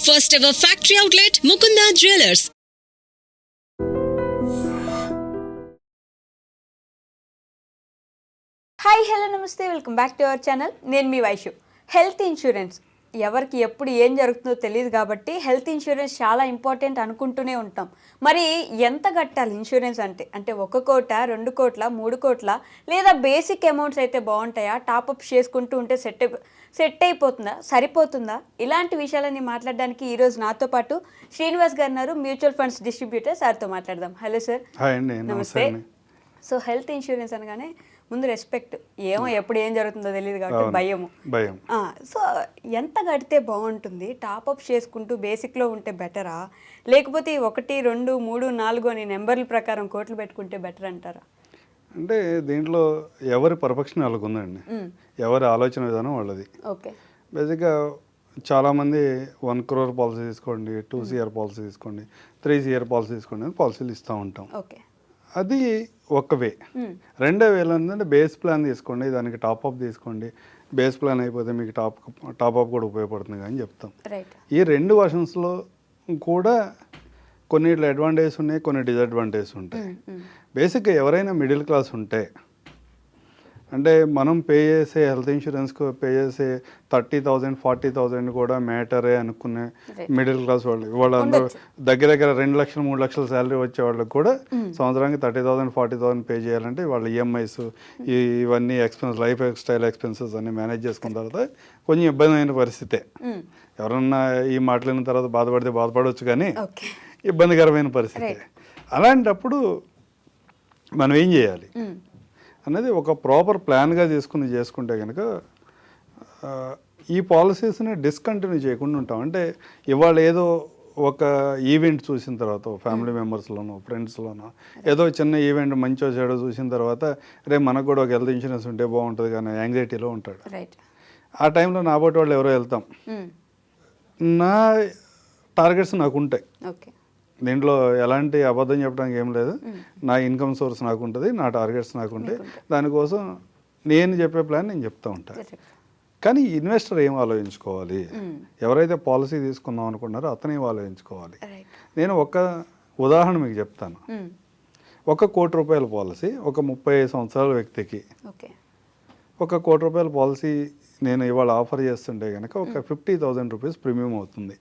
First ever factory outlet, Mukunda Jewelers. Hi hello నమస్తే welcome back to our channel. నేను మీ Vaishu. Health insurance ఎవరికి ఎప్పుడు ఏం జరుగుతుందో తెలియదు కాబట్టి హెల్త్ ఇన్సూరెన్స్ చాలా ఇంపార్టెంట్ అనుకుంటూనే ఉంటాం. మరి ఎంత కట్టాలి ఇన్సూరెన్స్ అంటే 1 కోట 2 కోట్ల 3 కోట్ల లేదా బేసిక్ అమౌంట్స్ అయితే బాగుంటాయా? టాప్అప్ చేసుకుంటూ ఉంటే సెట్ అయిపోతుందా, సరిపోతుందా? ఇలాంటి విషయాలన్నీ మాట్లాడడానికి ఈరోజు నాతో పాటు శ్రీనివాస్ గారు ఉన్నారు, మ్యూచువల్ ఫండ్స్ డిస్ట్రిబ్యూటర్. సార్తో మాట్లాడదాం. Hello sir. హాయ్ అండి. నమస్తే. సో హెల్త్ ఇన్సూరెన్స్ అనగానే ముందు రెస్పెక్ట్, ఏమో ఎప్పుడు ఏం జరుగుతుందో తెలియదు కాబట్టి భయం. సో ఎంత కడితే బాగుంటుంది? టాప్అప్ చేసుకుంటూ బేసిక్లో ఉంటే బెటరా, లేకపోతే 1 2 3 4 అని నెంబర్ల ప్రకారం కోట్లు పెట్టుకుంటే బెటర్ అంటారా? అంటే దీంట్లో ఎవరి పర్ఫెక్షన్ వాళ్ళకు ఉందండి, ఎవరి ఆలోచన విధానం వాళ్ళది. ఓకే. బేసిక్గా చాలామంది 1 crore పాలసీ తీసుకోండి, 2 CR పాలసీ తీసుకోండి, 3 CR పాలసీ తీసుకోండి అని పాలసీలు ఇస్తూ ఉంటాం. ఓకే. అది ఒక వే. రెండో వేలో ఏంటంటే బేస్ ప్లాన్ తీసుకోండి, దానికి టాప్అప్ తీసుకోండి, బేస్ ప్లాన్ అయిపోతే మీకు టాప్అప్ కూడా ఉపయోగపడుతుంది అని చెప్తాం. ఈ 2 వర్షన్స్లో కూడా కొన్నిట్లో అడ్వాంటేజెస్ ఉన్నాయి, కొన్ని డిసడ్వాంటేజెస్ ఉంటాయి. బేసిక్గా ఎవరైనా మిడిల్ క్లాస్ ఉంటే, అంటే మనం పే చేసే హెల్త్ ఇన్సూరెన్స్కి పే చేసే 30,000 40,000 కూడా మ్యాటరే అనుకునే మిడిల్ క్లాస్ వాళ్ళందరూ దగ్గర 2 లక్షలు 3 లక్షల శాలరీ వచ్చే వాళ్ళకి కూడా సంవత్సరానికి 30,000 40,000 పే చేయాలంటే వాళ్ళ ఈఎంఐస్ ఇవన్నీ లైఫ్ స్టైల్ ఎక్స్పెన్సెస్ అన్ని మేనేజ్ చేసుకున్న తర్వాత కొంచెం ఇబ్బందిమైన పరిస్థితే. ఎవరన్నా ఈ మాటలైన తర్వాత బాధపడితే బాధపడవచ్చు, కానీ ఇబ్బందికరమైన పరిస్థితి. అలాంటప్పుడు మనం ఏం చేయాలి అనేది ఒక ప్రాపర్ ప్లాన్గా చేసుకుంటే కనుక ఈ పాలసీస్ని డిస్కంటిన్యూ చేయకుండా ఉంటాం. అంటే ఇవాళ ఏదో ఒక ఈవెంట్ చూసిన తర్వాత ఫ్యామిలీ మెంబర్స్లోనో ఫ్రెండ్స్లోనో ఏదో చిన్న ఈవెంట్ మంచో చెడో చూసిన తర్వాత రేపు మనకు కూడా ఒక హెల్త్ ఇన్సూరెన్స్ ఉంటే బాగుంటుంది కానీ యాంగ్జైటీలో ఉంటాడు. ఆ టైంలో నా బట్టి వాళ్ళు ఎవరో వెళ్తాం. నా టార్గెట్స్ నాకు ఉంటాయి, దీంట్లో ఎలాంటి అబద్ధం చెప్పడానికి ఏం లేదు. నా ఇన్కమ్ సోర్స్ నాకు ఉంటుంది, నా టార్గెట్స్ నాకు ఉంటాయి. దానికోసం నేను చెప్పే ప్లాన్ నేను చెప్తూ ఉంటాను. కానీ ఇన్వెస్టర్ ఏం ఆలోచించుకోవాలి, ఎవరైతే పాలసీ తీసుకుందాం అనుకున్నారో అతను ఏం ఆలోచించుకోవాలి. నేను ఒక ఉదాహరణ మీకు చెప్తాను. 1 కోటి రూపాయల పాలసీ ఒక 35 సంవత్సరాల వ్యక్తికి, 1 కోటి రూపాయల పాలసీ నేను ఇవాళ ఆఫర్ చేస్తుంటే కనుక ఒక 50,000 రూపీస్ ప్రీమియం అవుతుంది.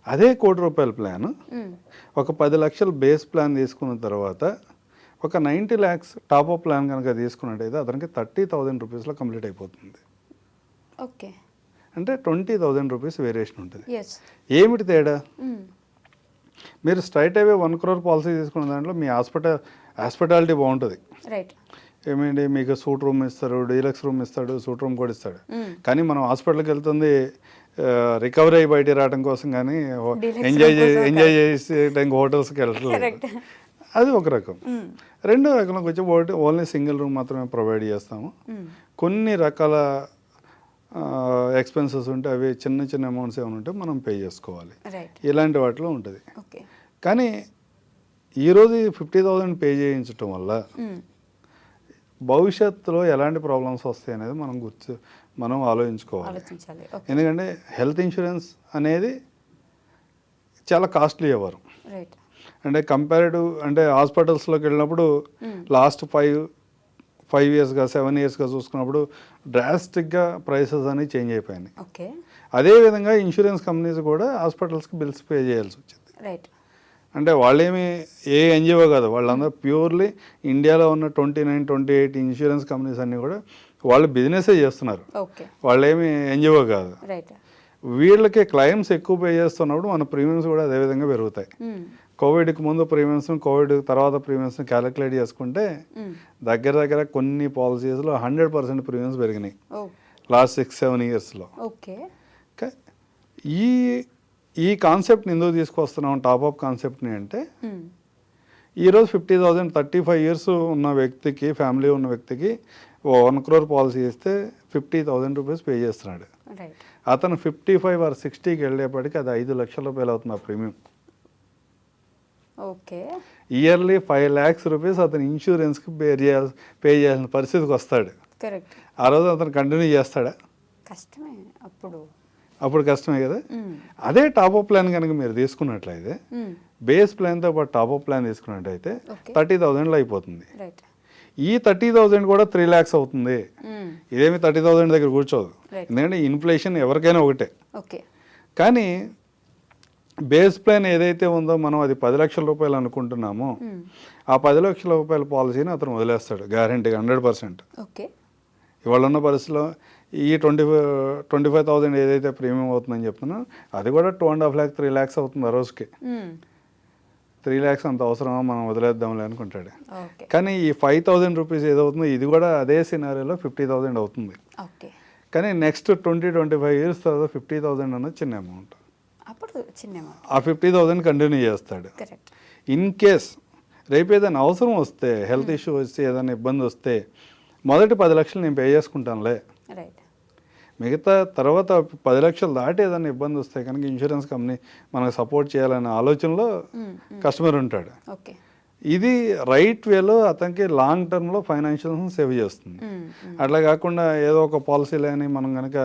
అదే 1 కోటి రూపాయల ప్లాన్ ఒక 10 లక్షలు బేస్ ప్లాన్ తీసుకున్న తర్వాత ఒక 90 lakhs టాప్అప్ ప్లాన్ కనుక తీసుకున్నట్టయితే అతనికి 30,000 రూపీస్లో కంప్లీట్ అయిపోతుంది. ఓకే. అంటే 20,000 రూపీస్ వేరియేషన్ ఉంటుంది. ఏమిటి తేడా? మీరు స్ట్రైట్ అవే 1 crore పాలసీ తీసుకున్న దాంట్లో మీ హాస్పిటాలిటీ బాగుంటుంది. ఏమేంటి, మీకు సూట్ రూమ్ ఇస్తారు, డీలక్స్ రూమ్ ఇస్తాడు, సూట్ రూమ్ కూడా ఇస్తాడు. కానీ మనం హాస్పిటల్కి వెళ్తుంది రికవరీ అయ్యి బయట రావడం కోసం, కానీ ఎంజాయ్ చేసేటానికి హోటల్స్కి వెళ్ళట్లేదు. అది ఒక రకం. రెండో రకంలోకి వచ్చి ఓన్లీ సింగిల్ రూమ్ మాత్రమే ప్రొవైడ్ చేస్తాము. కొన్ని రకాల ఎక్స్పెన్సెస్ ఉంటే అవి చిన్న అమౌంట్స్ ఏమైనా ఉంటే మనం పే చేసుకోవాలి. ఇలాంటి వాటిలో ఉంటుంది. కానీ ఈరోజు 50,000 పే చేయించడం వల్ల భవిష్యత్తులో ఎలాంటి ప్రాబ్లమ్స్ వస్తాయి అనేది మనం ఆలోచించుకోవాలి. ఎందుకంటే హెల్త్ ఇన్సూరెన్స్ అనేది చాలా కాస్ట్లీ ఎవరు, అంటే కంపారిటివ్, అంటే హాస్పిటల్స్లోకి వెళ్ళినప్పుడు లాస్ట్ 5 yearsగా 7 yearsగా చూసుకున్నప్పుడు డ్రాస్టిక్గా ప్రైసెస్ అనేవి చేంజ్ అయిపోయినాయి. అదేవిధంగా ఇన్సూరెన్స్ కంపెనీస్ కూడా హాస్పిటల్స్కి బిల్స్ పే చేయాల్సి వచ్చింది. అంటే వాళ్ళేమి ఏ ఎన్జిఓ కాదు, వాళ్ళందరూ ప్యూర్లీ ఇండియాలో ఉన్న 29 28 ఇన్సూరెన్స్ కంపెనీస్ అన్నీ కూడా వాళ్ళు బిజినెసే చేస్తున్నారు. వాళ్ళేమి ఎన్జిఓ కాదు. వీళ్ళకి క్లైమ్స్ ఎక్కువ పే చేస్తున్నప్పుడు మన ప్రీమియమ్స్ కూడా అదేవిధంగా పెరుగుతాయి. కోవిడ్కి ముందు ప్రీమియమ్స్, కోవిడ్ తర్వాత ప్రీమియమ్స్ని క్యాలిక్యులేట్ చేసుకుంటే దగ్గర కొన్ని పాలసీస్లో 100% ప్రీమియమ్స్ పెరిగినాయి లాస్ట్ 6-7 yearsలో. ఈ కాన్సెప్ట్ని ఎందుకు తీసుకొస్తున్నాం, టాప్అప్ కాన్సెప్ట్ని అంటే ఈరోజు 50,000 35 years ఉన్న వ్యక్తికి, ఫ్యామిలీ ఉన్న వ్యక్తికి 1 crore పాలసీ ఇస్తే 50,000 రూపీస్ పే చేస్తున్నాడు. అతను 55 or 60కి వెళ్ళేప్పటికి అది 5 లక్షల రూపాయలు అవుతుంది ఆ ప్రీమియం. ఇయర్లీ 5 lakhs రూపీస్ అతను ఇన్సూరెన్స్కి పే చేయాల్సిన పరిస్థితికి వస్తాడు. ఆ రోజు అతను కంటిన్యూ చేస్తాడా? కష్టమే. అప్పుడు అప్పుడు కష్టమే కదా. అదే టాప్అప్ ప్లాన్ కనుక మీరు తీసుకున్నట్లయితే బేస్ ప్లాన్తో పాటు టాప్అప్ ప్లాన్ తీసుకున్నట్టయితే 30,000లో అయిపోతుంది. ఈ 30,000 కూడా 3 lakhs అవుతుంది. ఇదేమి 30,000 దగ్గర కూర్చోదు, ఎందుకంటే ఇన్ఫ్లేషన్ ఎవరికైనా ఒకటే. కానీ బేస్ ప్లాన్ ఏదైతే ఉందో మనం అది 10 లక్షల రూపాయలు అనుకుంటున్నామో ఆ 10 లక్షల రూపాయల పాలసీని అతను వదిలేస్తాడు గ్యారంటీగా 100%. ఇవాళ ఉన్న పరిస్థితిలో ఈ 25,000 ఏదైతే ప్రీమియం అవుతుందని చెప్తున్నా అది కూడా 2.5 lakh 3 lakhs అవుతుంది ఆ రోజుకి. 3 lakhs అంత అవసరమా, మనం వదిలేద్దాంలే అనుకుంటాడు. కానీ ఈ 5,000 రూపీస్ ఏదవుతుందో ఇది కూడా అదే సినారియోలో 50,000 అవుతుంది. కానీ నెక్స్ట్ 20-25 years తర్వాత 50,000 అన్నది చిన్న అమౌంట్. ఆ 50,000 కంటిన్యూ చేస్తాడు. ఇన్ కేస్ రేపు ఏదైనా అవసరం వస్తే, హెల్త్ ఇష్యూ వచ్చి ఏదైనా ఇబ్బంది వస్తే మొదటి 10 లక్షలు నేను పే చేసుకుంటానులే, మిగతా తర్వాత 10 లక్షలు దాటి ఏదైనా ఇబ్బంది వస్తే కనుక ఇన్సూరెన్స్ కంపెనీ మనకు సపోర్ట్ చేయాలనే ఆలోచనలో కస్టమర్ ఉంటాడు. ఇది రైట్ వేలో అతనికి లాంగ్ టర్మ్లో ఫైనాన్షియల్ సేవ్ చేస్తుంది. అట్లా కాకుండా ఏదో ఒక పాలసీ లేని మనం కనుక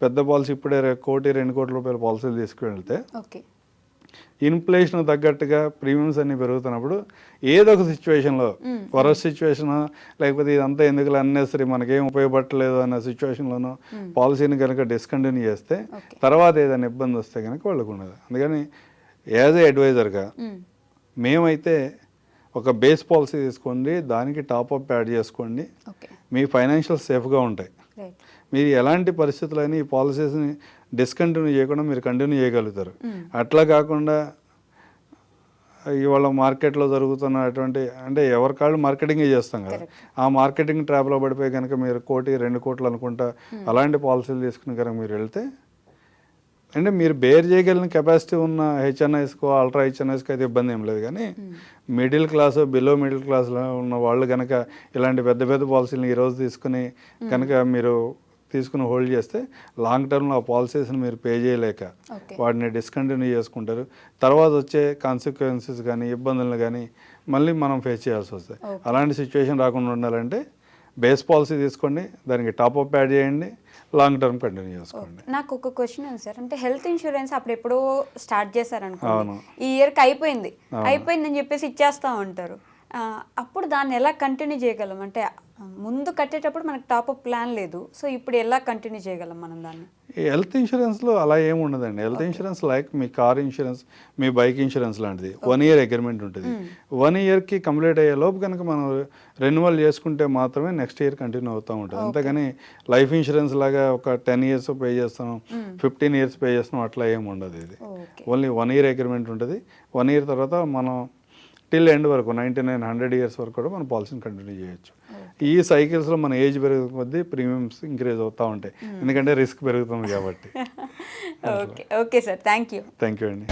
పెద్ద పాలసీ ఇప్పుడే 1 కోటి 2 కోట్ల రూపాయల పాలసీలు తీసుకువెళ్తే ఇన్ఫ్లేషన్ తగ్గట్టుగా ప్రీమియమ్స్ అన్ని పెరుగుతున్నప్పుడు ఏదో ఒక సిచ్యువేషన్లో వరస్ట్ సిచ్యువేషన్ లేకపోతే ఇదంతా ఎందుకు అన్నెసరీ మనకేం ఉపయోగపడలేదు అన్న సిచ్యువేషన్లోనూ పాలసీని కనుక డిస్కంటిన్యూ చేస్తే తర్వాత ఏదైనా ఇబ్బంది వస్తే కనుక వాళ్ళకు ఉండదు. అందుకని యాజ్ ఏ అడ్వైజర్గా మేమైతే ఒక బేస్ పాలసీ తీసుకోండి, దానికి టాప్అప్ యాడ్ చేసుకోండి, మీ ఫైనాన్షియల్ సేఫ్గా ఉంటాయి. మీరు ఎలాంటి పరిస్థితులైనా ఈ పాలసీస్ని డిస్కంటిన్యూ చేయకుండా మీరు కంటిన్యూ చేయగలుగుతారు. అట్లా కాకుండా ఇవాళ మార్కెట్లో జరుగుతున్నటువంటి అంటే ఎవరి కాళ్ళు మార్కెటింగే చేస్తాం కదా, ఆ మార్కెటింగ్ ట్రాప్లో పడిపోయి కనుక మీరు 1 కోటి 2 కోట్లు అనుకుంటా అలాంటి పాలసీలు తీసుకుని కనుక మీరు వెళ్తే అంటే మీరు బేర్ చేయగలిగిన కెపాసిటీ ఉన్న హెచ్ఎన్ఐస్కో అల్ట్రా హెచ్ఎన్ఐస్కి అయితే ఇబ్బంది ఏం లేదు. కానీ మిడిల్ క్లాస్ బిలో మిడిల్ క్లాస్లో ఉన్న వాళ్ళు కనుక ఇలాంటి పెద్ద పెద్ద పాలసీలను ఈరోజు తీసుకుని కనుక మీరు తీసుకుని హోల్డ్ చేస్తే లాంగ్ టర్మ్లో ఆ పాలసీస్ని మీరు పే చేయలేక వాటిని డిస్కంటిన్యూ చేసుకుంటారు. తర్వాత వచ్చే కాన్సిక్వెన్సెస్ కానీ ఇబ్బందులను కానీ మళ్ళీ మనం ఫేస్ చేయాల్సి వస్తాయి. అలాంటి సిచ్యువేషన్ రాకుండా ఉండాలంటే బేస్ పాలసీ తీసుకోండి, దానికి టాప్అప్ యాడ్ చేయండి, లాంగ్ టర్మ్ కంటిన్యూ చేసుకోండి. నాకు ఒక క్వశ్చన్ ఉంది సార్, అంటే హెల్త్ ఇన్సూరెన్స్ అప్పుడు ఎప్పుడో స్టార్ట్ చేశారనుకోండి, ఈ ఇయర్కి అయిపోయిందని చెప్పేసి ఇచ్చేస్తూ ఉంటారు. అప్పుడు దాన్ని ఎలా కంటిన్యూ చేయగలం? అంటే ముందు కట్టేటప్పుడు మనకు టాప్అప్ ప్లాన్ లేదు, సో ఇప్పుడు ఎలా కంటిన్యూ చేయగలం మనం దాన్ని? ఈ హెల్త్ ఇన్సూరెన్స్లో అలా ఏమి ఉండదండి. హెల్త్ ఇన్సూరెన్స్ లైక్ మీ కార్ ఇన్సూరెన్స్, మీ బైక్ ఇన్సూరెన్స్ లాంటిది 1 year అగ్రిమెంట్ ఉంటుంది. 1 yearకి కంప్లీట్ అయ్యే లోపు కనుక మనం రెన్యువల్ చేసుకుంటే మాత్రమే నెక్స్ట్ ఇయర్ కంటిన్యూ అవుతూ ఉంటుంది. అంతేగాని లైఫ్ ఇన్సూరెన్స్ లాగా ఒక 10 years పే చేస్తాం, 15 years పే చేస్తాం అట్లా ఏమి ఉండదు. ఇది ఓన్లీ 1 year అగ్రిమెంట్ ఉంటుంది. 1 year తర్వాత మనం టిల్ ఎండ్ వరకు 99-100 years వరకు కూడా మన పాలసీని కంటిన్యూ చేయొచ్చు. ఈ సైకిల్స్లో మన ఏజ్ పెరిగే కొద్దీ ప్రీమియమ్స్ ఇంక్రీజ్ అవుతూ ఉంటాయి, ఎందుకంటే రిస్క్ పెరుగుతుంది కాబట్టి. ఓకే సార్, థ్యాంక్ యూ అండి.